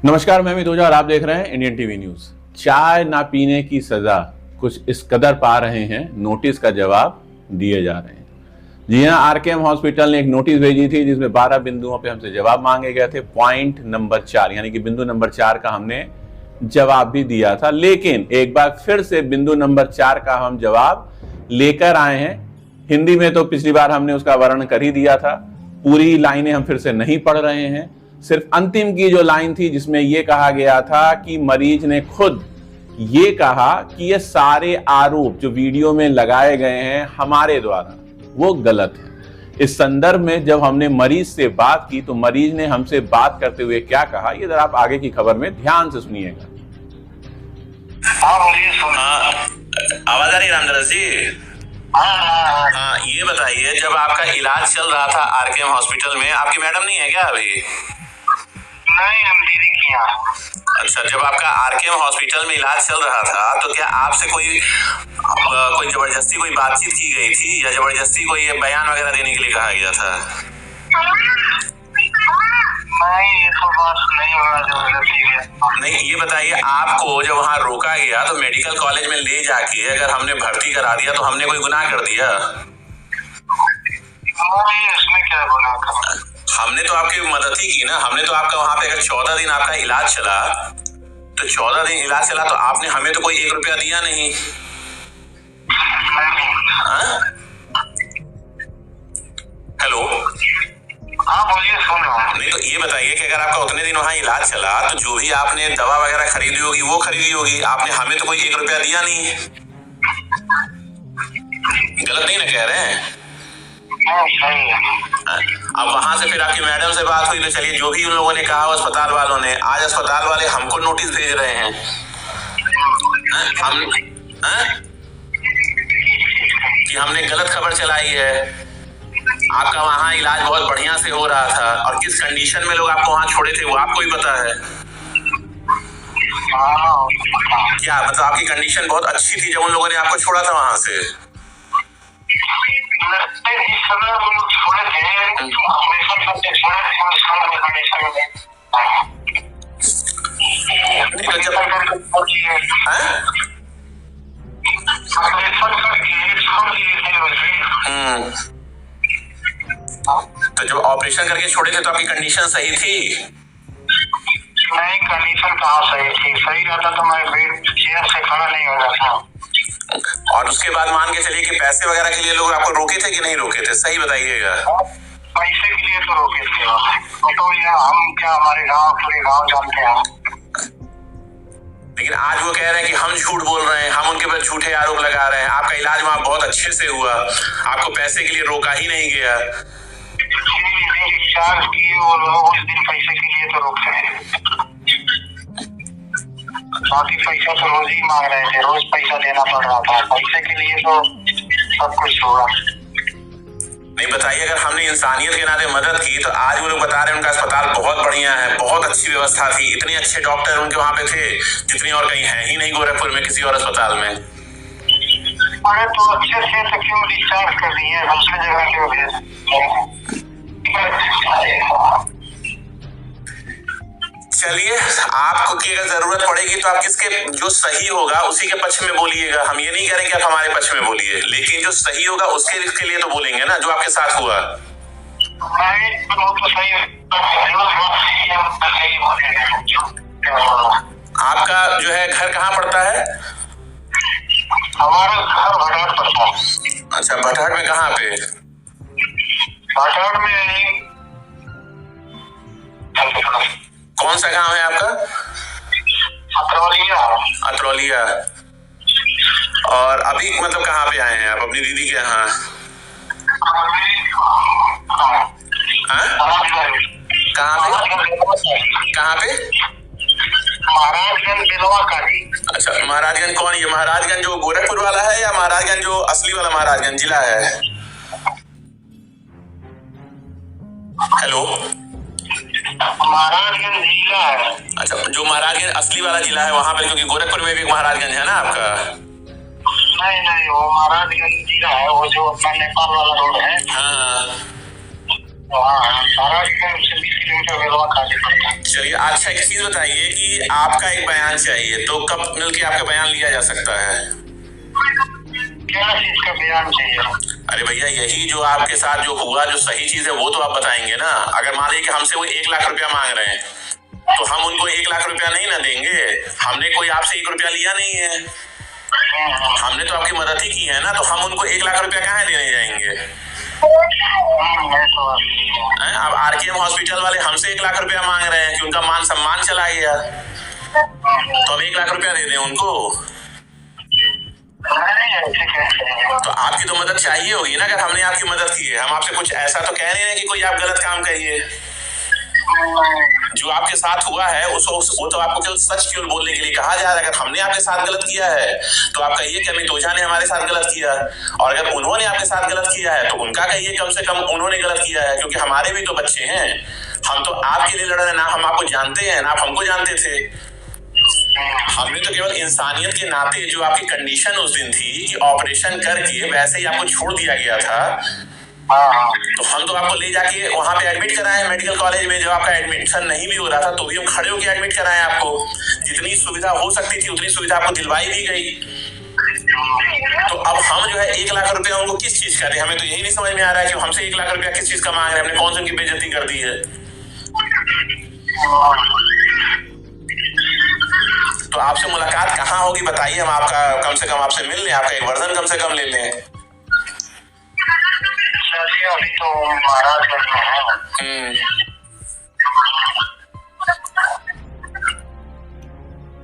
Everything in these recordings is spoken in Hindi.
नमस्कार, मैं अमित ओझा और आप देख रहे हैं इंडियन टीवी न्यूज। चाय ना पीने की सजा कुछ इस कदर पा रहे हैं, नोटिस का जवाब दिए जा रहे हैं। जी हाँ, आरकेएम हॉस्पिटल ने एक नोटिस भेजी थी जिसमें 12 बिंदुओं पे हमसे जवाब मांगे गए थे। पॉइंट नंबर 4 यानी कि बिंदु नंबर 4 का हमने जवाब भी दिया था, लेकिन एक बार फिर से बिंदु नंबर 4 का हम जवाब लेकर आए हैं। हिंदी में तो पिछली बार हमने उसका वर्णन कर ही दिया था, पूरी लाइनें हम फिर से नहीं पढ़ रहे हैं। सिर्फ अंतिम की जो लाइन थी जिसमें यह कहा गया था कि मरीज ने खुद ये कहा कि ये सारे आरोप जो वीडियो में लगाए गए हैं हमारे द्वारा वो गलत है। इस संदर्भ में जब हमने मरीज से बात की तो मरीज ने हमसे बात करते हुए क्या कहा, ये जरा आप आगे की खबर में ध्यान से सुनिएगा। आवाज आ रही है रामदास जी? हाँ, ये बताइए, जब आपका इलाज चल रहा था आरकेएम हॉस्पिटल में, आपकी मैडम नहीं है क्या अभी? नहीं, हम दीदी की यहाँ। अच्छा, जब आपका आरकेएम हॉस्पिटल में इलाज चल रहा था तो क्या आपसे कोई जबरदस्ती कोई बातचीत की गई थी या जबरदस्ती कोई बयान वगैरह देने के लिए कहा गया था? नहीं, ये तो बात नहीं होना जबरदस्ती है। नहीं, ये बताइए, आपको जब वहाँ रोका गया तो मेडिकल कॉलेज में ले जाके अगर हमने भर्ती करा दिया तो हमने कोई गुनाह कर दिया? नहीं, इसमें क्या गुनाह करना? हमने तो आपकी मदद ही की ना। हमने तो आपका वहां पे अगर 14 दिन आपका इलाज चला तो 14 दिन इलाज चला तो आपने हमें तो कोई 1 रुपया दिया नहीं। हेलो, हाँ बोलिए, सुन रहा हूँ। नहीं तो ये बताइए कि अगर आपका उतने दिन वहां इलाज चला तो जो भी आपने दवा वगैरह खरीदी होगी वो खरीदी होगी, आपने हमें तो कोई 1 रुपया दिया नहीं। गलत नहीं ना कह रहे हैं? सही है। अब वहां से फिर आपकी मैडम से बात हुई तो चलिए, जो भी उन लोगों ने कहा अस्पताल वालों ने, आज अस्पताल वाले हमको नोटिस भेज रहे हैं। हम कि हमने गलत खबर चलाई है, आपका वहां इलाज बहुत बढ़िया से हो रहा था और किस कंडीशन में लोग आपको वहां छोड़े थे वो आपको ही पता है। क्या मतलब आपकी कंडीशन बहुत अच्छी थी जब उन लोगों ने आपको छोड़ा था वहां से? तो जब ऑपरेशन करके छोड़े थे तो आपकी कंडीशन सही थी? नहीं, कंडीशन कहाँ सही थी? सही रहता तो मैं बेड चेयर से खड़ा नहीं हो जाता। और उसके बाद मान के चलिए कि पैसे वगैरह के लिए लोग आपको रोके थे कि नहीं रोके थे, सही बताइएगा। पैसे के लिए तो रोके थे, तो ये हम क्या, हमारे गांव पूरे गांव जानते हैं। लेकिन आज वो कह रहे हैं कि हम झूठ बोल रहे हैं, हम उनके ऊपर झूठे आरोप लगा रहे हैं। आपका इलाज वहां बहुत अच्छे से हुआ, आपको पैसे के लिए रोका ही नहीं गया। चार्ज किए वो लोग उस दिन पैसे के लिए तो रोकते हैं, बाकी पैसा तो रोज ही मांग रहे थे, रोज पैसा देना पड़ रहा था। पैसे के लिए तो सब कुछ होगा। नहीं बताइए, अगर हमने इंसानियत के नाते मदद की तो आज वो लोग बता रहे हैं उनका अस्पताल बहुत बढ़िया है, बहुत अच्छी व्यवस्था थी, इतने अच्छे डॉक्टर उनके वहां पे थे जितनी और कहीं है ही नहीं गोरखपुर में किसी और अस्पताल में। अरे तो अच्छे से तो क्यों डिस्चार्ज कर दिए, दूसरी जगह क्यों भेज? चलिए, आपको की अगर जरूरत पड़ेगी तो आप किसके जो सही होगा उसी के पक्ष में बोलिएगा। हम ये नहीं कह रहे कि आप हमारे पक्ष में बोलिए, लेकिन जो सही होगा उसके लिए तो बोलेंगे ना, जो आपके साथ हुआ। तो सही आपका जो है घर कहाँ पड़ता है? हमारा घर भटाट पड़ता है। अच्छा, भटाट में कहाँ पे? भटाट में कौन सा गांव है आपका? अतरौलिया। अतरौलिया। और अभी मतलब कहाँ पे आए हैं आप अपनी दीदी के यहाँ? कहाँ पे? महाराजगंज बिलवा काटी। अच्छा, महाराजगंज कौन? ये महाराजगंज जो गोरखपुर वाला है या महाराजगंज जो असली वाला महाराजगंज जिला है? हेलो, महाराजगंज जिला है। अच्छा, जो महाराजगंज असली वाला जिला है वहां पर, क्योंकि गोरखपुर में भी महाराजगंज है ना आपका? नहीं, वो महाराजगंज जिला है, वो जो अपना नेपाल वाला रोड है। हाँ, महाराजगंज से 20 किलोमीटर वेलवा खाली पड़ता है। चलिए, अच्छा एक चीज बताइए कि आपका एक बयान चाहिए, तो कब मिलके आपका बयान लिया जा सकता है? क्या चीज का बयान चाहिए? अरे भैया, यही जो आपके साथ जो हुआ, जो सही चीज है वो तो आप बताएंगे ना। अगर मान लीजिए कि हमसे वो 1 लाख रुपया मांग रहे हैं, तो हम उनको 1 लाख रुपया नहीं ना देंगे। हमने कोई आपसे 1 रुपया लिया नहीं है, हमने तो आपकी मदद ही की है ना, तो हम उनको 1 लाख रुपया कहाँ देने जाएंगे? अब आरकेएम हॉस्पिटल वाले हमसे 1 लाख रुपया मांग रहे हैं कि उनका मान सम्मान चला गया, तो हम 1 लाख रुपया दे दें उनको? तो आपकी तो मदद चाहिए होगी ना। अगर हमने आपकी मदद की है, हम आपसे कुछ ऐसा तो कह नहीं रहे कि कोई आप गलत काम करिए। जो आपके साथ हुआ है वो तो आपको केवल सच केवल बोलने के लिए कहा जा रहा है। अगर हमने आपके साथ गलत किया है तो आप कहिए कि अमित ओझा ने हमारे साथ गलत किया, और अगर उन्होंने आपके साथ गलत किया है तो उनका कहिए कम से कम उन्होंने गलत किया है, क्योंकि हमारे भी तो बच्चे हैं। हम तो आपके लिए लड़ रहे हैं, ना हम आपको जानते हैं ना आप हमको जानते थे। हमने तो केवल इंसानियत के नाते, जो आपकी कंडीशन उस दिन थी कि ऑपरेशन करके वैसे ही आपको छोड़ दिया गया था, तो हम तो आपको ले जाके वहां पे एडमिट कराए मेडिकल कॉलेज में। जब आपका एडमिशन नहीं भी हो रहा था तो भी हम खड़े होकर एडमिट कराए आपको। जितनी सुविधा हो सकती थी उतनी सुविधा आपको दिलवाई भी गई। तो अब हम जो है 1 लाख रुपया उनको किस चीज का दें? हमें तो यही नहीं समझ में आ रहा है कि हमसे 1 लाख रुपया किस चीज का मांग रहे हैं। हमने कौन सी उनकी बेइज्जती कर दी है? तो आपसे मुलाकात कहाँ होगी बताइए, हम आपका कम से कम आपसे मिल लें, आपका एक वर्जन कम से कम ले लें। चलिए, अभी तो महाराजगंज में है।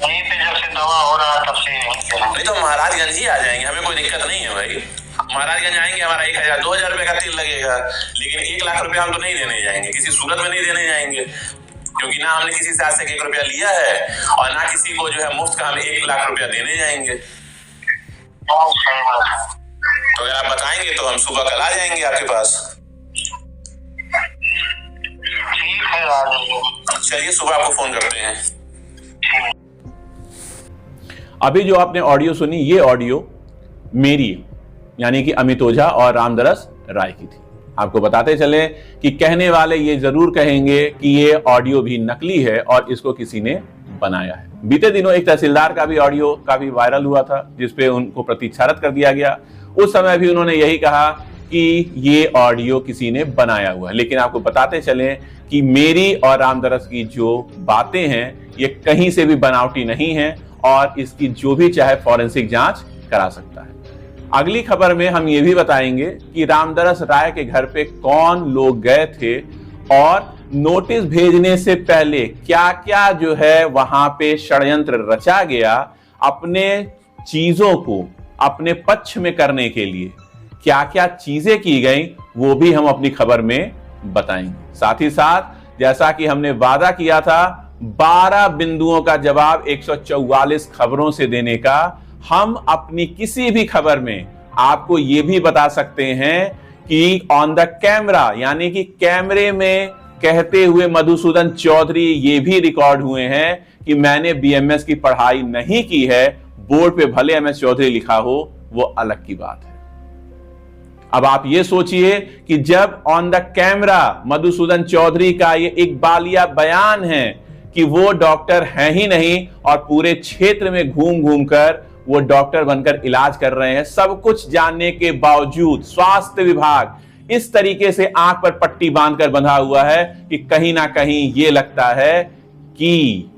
यहीं पे जब से दवा हो रहा तब से नहीं तो महाराजगंज ही आ जाएंगे, हमें कोई दिक्कत नहीं है भाई। महाराजगंज आएंगे, हमारा 1000 2000 रुपए का तेल लगेगा, लेकिन 1 लाख रुपया हम तो नहीं देने जाएंगे, किसी सूरत में नहीं देने जाएंगे। क्योंकि ना हमने किसी से आज तक 1 रुपया लिया है, और ना किसी को जो है मुफ्त का हम 1 लाख रुपया देने जाएंगे। तो अगर आप बताएंगे तो हम सुबह कल आ जाएंगे आपके पास। ठीक है, आ जाइए। चलिए, सुबह आपको फोन करते हैं। अभी जो आपने ऑडियो सुनी, ये ऑडियो मेरी यानी कि अमित ओझा और रामदरस राय की थी। आपको बताते चले कि कहने वाले ये जरूर कहेंगे कि ये ऑडियो भी नकली है और इसको किसी ने बनाया है। बीते दिनों एक तहसीलदार का भी ऑडियो काफी वायरल हुआ था, जिसपे उनको प्रतीक्षारत कर दिया गया। उस समय भी उन्होंने यही कहा कि ये ऑडियो किसी ने बनाया हुआ है। लेकिन आपको बताते चले कि मेरी और रामदरस की जो बातें हैं ये कहीं से भी बनावटी नहीं है, और इसकी जो भी चाहे फॉरेंसिक जांच करा सकता है। अगली खबर में हम ये भी बताएंगे कि रामदरस राय के घर पे कौन लोग गए थे, और नोटिस भेजने से पहले क्या क्या जो है वहां पे षड्यंत्र रचा गया, अपने चीजों को अपने पक्ष में करने के लिए क्या क्या चीजें की गई, वो भी हम अपनी खबर में बताएंगे। साथ ही साथ जैसा कि हमने वादा किया था 12 बिंदुओं का जवाब 144 खबरों से देने का, हम अपनी किसी भी खबर में आपको यह भी बता सकते हैं कि ऑन द कैमरा यानी कि कैमरे में कहते हुए मधुसूदन चौधरी ये भी रिकॉर्ड हुए हैं कि मैंने बीएमएस की पढ़ाई नहीं की है। बोर्ड पे भले एमएस चौधरी लिखा हो, वो अलग की बात है। अब आप ये सोचिए कि जब on the camera Madhusudan Chaudhary का ये एक बालिया बयान है कि वो डॉक्टर हैं ही नहीं और पूरे क्षेत्र में घूम घूम कर वो डॉक्टर बनकर इलाज कर रहे हैं, सब कुछ जानने के बावजूद स्वास्थ्य विभाग इस तरीके से आंख पर पट्टी बांधकर बंधा हुआ है कि कहीं ना कहीं ये लगता है कि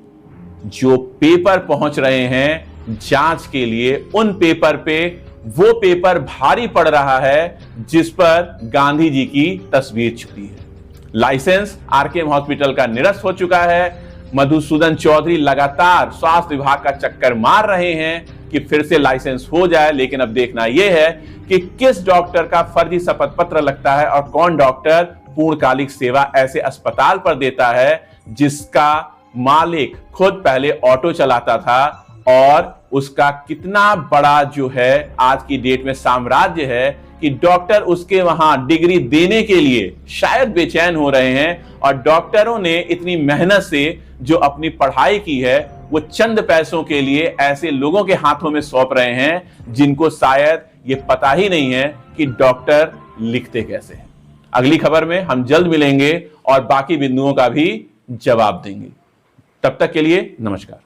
जो पेपर पहुंच रहे हैं जांच के लिए, उन पेपर पे वो पेपर भारी पड़ रहा है जिस पर गांधी जी की तस्वीर छुपी है। लाइसेंस आरकेएम हॉस्पिटल का निरस्त हो चुका है। मधुसूदन चौधरी लगातार स्वास्थ्य विभाग का चक्कर मार रहे हैं कि फिर से लाइसेंस हो जाए, लेकिन अब देखना यह है कि किस डॉक्टर का फर्जी शपथ पत्र लगता है और कौन डॉक्टर पूर्णकालिक सेवा ऐसे अस्पताल पर देता है जिसका मालिक खुद पहले ऑटो चलाता था, और उसका कितना बड़ा जो है आज की डेट में साम्राज्य है कि डॉक्टर उसके वहां डिग्री देने के लिए शायद बेचैन हो रहे हैं, और डॉक्टरों ने इतनी मेहनत से जो अपनी पढ़ाई की है वो चंद पैसों के लिए ऐसे लोगों के हाथों में सौंप रहे हैं जिनको शायद ये पता ही नहीं है कि डॉक्टर लिखते कैसे हैं। अगली खबर में हम जल्द मिलेंगे और बाकी बिंदुओं का भी जवाब देंगे। तब तक के लिए नमस्कार।